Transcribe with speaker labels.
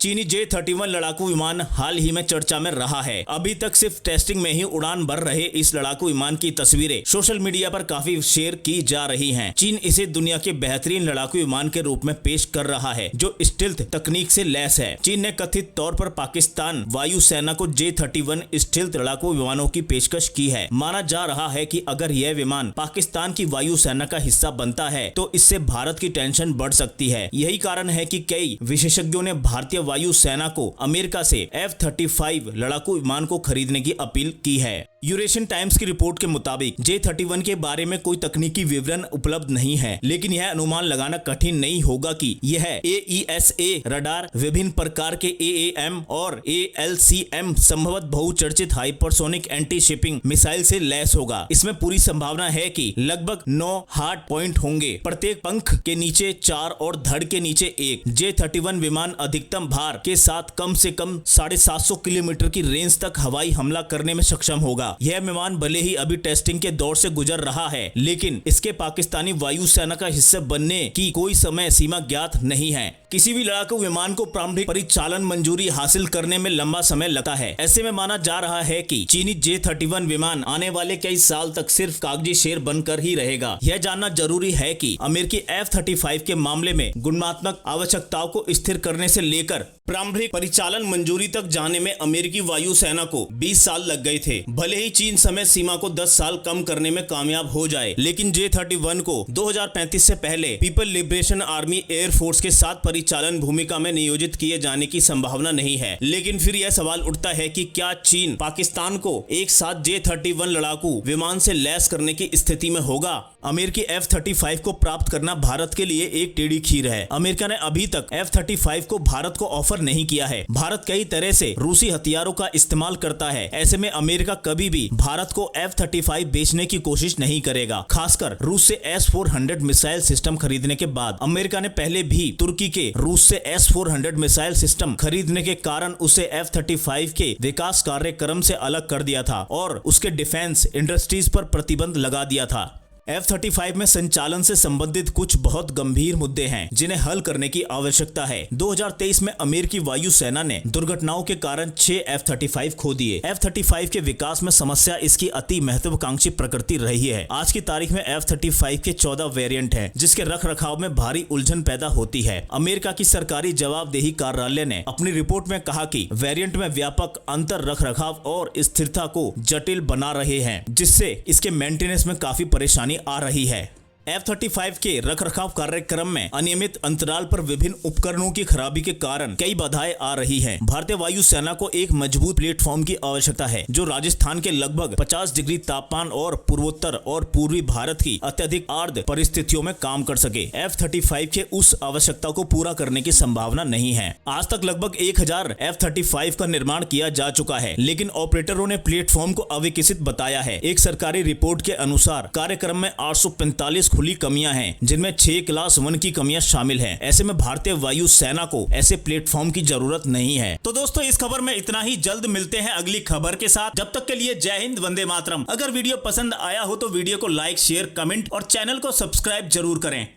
Speaker 1: चीनी J-31 लड़ाकू विमान हाल ही में चर्चा में रहा है। अभी तक सिर्फ टेस्टिंग में ही उड़ान भर रहे इस लड़ाकू विमान की तस्वीरें सोशल मीडिया पर काफी शेयर की जा रही हैं। चीन इसे दुनिया के बेहतरीन लड़ाकू विमान के रूप में पेश कर रहा है जो स्टील्थ तकनीक से लैस है। चीन ने कथित तौर पर पाकिस्तान वायुसेना को J-31 स्टील्थ लड़ाकू विमानों की पेशकश की है। माना जा रहा है कि अगर यह विमान पाकिस्तान की वायुसेना का हिस्सा बनता है तो इससे भारत की टेंशन बढ़ सकती है। यही कारण है कि कई विशेषज्ञों ने भारतीय वायुसेना को अमेरिका से F-35 लड़ाकू विमान को खरीदने की अपील की है। यूरेशियन टाइम्स की रिपोर्ट के मुताबिक J-31 के बारे में कोई तकनीकी विवरण उपलब्ध नहीं है, लेकिन यह अनुमान लगाना कठिन नहीं होगा कि यह AESA रडार, विभिन्न प्रकार के AAM और ALCM संभवतः बहुचर्चित हाइपरसोनिक एंटी शिपिंग मिसाइल से लैस होगा। इसमें पूरी संभावना है कि लगभग 9 हार्ड पॉइंट होंगे, प्रत्येक पंख के नीचे 4 और धड़ के नीचे 1। J-31 विमान अधिकतम भार के साथ कम से कम 750 किलोमीटर की रेंज तक हवाई हमला करने में सक्षम होगा। यह विमान भले ही अभी टेस्टिंग के दौर से गुजर रहा है, लेकिन इसके पाकिस्तानी वायुसेना का हिस्सा बनने की कोई समय सीमा ज्ञात नहीं है। किसी भी लड़ाकू विमान को प्रारंभिक परिचालन मंजूरी हासिल करने में लंबा समय लगता है। ऐसे में माना जा रहा है कि चीनी J-31 विमान आने वाले कई साल तक सिर्फ कागजी शेर बनकर ही रहेगा। यह जानना जरूरी है कि अमेरिकी F-35 के मामले में गुणात्मक आवश्यकताओं को स्थिर करने से लेकर प्रारंभिक परिचालन मंजूरी तक जाने में अमेरिकी वायुसेना को 20 साल लग गए थे। भले ही चीन समय सीमा को 10 साल कम करने में कामयाब हो जाए, लेकिन J-31 को 2035 से पहले पीपल लिबरेशन आर्मी एयरफोर्स के साथ परिचालन भूमिका में नियोजित किए जाने की संभावना नहीं है। लेकिन फिर यह सवाल उठता है कि क्या चीन पाकिस्तान को एक साथ J-31 लड़ाकू विमान से लैस करने की स्थिति में होगा? अमेरिकी F-35 को प्राप्त करना भारत के लिए एक टेढ़ी खीर है। अमेरिका ने अभी तक F-35 को भारत को ऑफर नहीं किया है। भारत कई तरह से रूसी हथियारों का इस्तेमाल करता है। ऐसे में अमेरिका कभी भी भारत को F-35 बेचने की कोशिश नहीं करेगा। खासकर रूस से S-400 मिसाइल सिस्टम खरीदने के बाद अमेरिका ने पहले भी तुर्की के रूस से S-400 मिसाइल सिस्टम खरीदने के कारण उसे F-35 के विकास कार्यक्रम से अलग कर दिया था और उसके डिफेंस इंडस्ट्रीज पर प्रतिबंध लगा दिया था। F-35 में संचालन से संबंधित कुछ बहुत गंभीर मुद्दे हैं जिन्हें हल करने की आवश्यकता है। 2023 में अमेरिकी वायुसेना ने दुर्घटनाओं के कारण 6 F-35 खो दिए। F-35 के विकास में समस्या इसकी अति महत्वाकांक्षी प्रकृति रही है। आज की तारीख में F-35 के 14 वेरिएंट हैं, जिसके रखरखाव में भारी उलझन पैदा होती है। अमेरिका की सरकारी जवाबदेही कार्यालय ने अपनी रिपोर्ट में कहा कि वेरिएंट में व्यापक अंतर रखरखाव और स्थिरता को जटिल बना रहे हैं, जिससे इसके मेंटेनेंस में काफी परेशानी आ रही है। F-35 के रखरखाव कार्यक्रम में अनियमित अंतराल पर विभिन्न उपकरणों की खराबी के कारण कई बाधाएं आ रही हैं। भारतीय वायुसेना को एक मजबूत प्लेटफॉर्म की आवश्यकता है जो राजस्थान के लगभग 50 डिग्री तापमान और पूर्वोत्तर और पूर्वी भारत की अत्यधिक आर्द्र परिस्थितियों में काम कर सके। F-35 के उस आवश्यकता को पूरा करने की संभावना नहीं है। आज तक लगभग 1000 F-35 का निर्माण किया जा चुका है, लेकिन ऑपरेटरों ने प्लेटफॉर्म को अविकसित बताया है। एक सरकारी रिपोर्ट के अनुसार कार्यक्रम में 845 खुली कमियां हैं, जिनमें 6 क्लास 1 की कमियां शामिल हैं। ऐसे में भारतीय वायुसेना को ऐसे प्लेटफॉर्म की जरूरत नहीं है। तो दोस्तों, इस खबर में इतना ही। जल्द मिलते हैं अगली खबर के साथ। जब तक के लिए जय हिंद, वंदे मातरम। अगर वीडियो पसंद आया हो तो वीडियो को लाइक, शेयर, कमेंट और चैनल को सब्सक्राइब जरूर करें।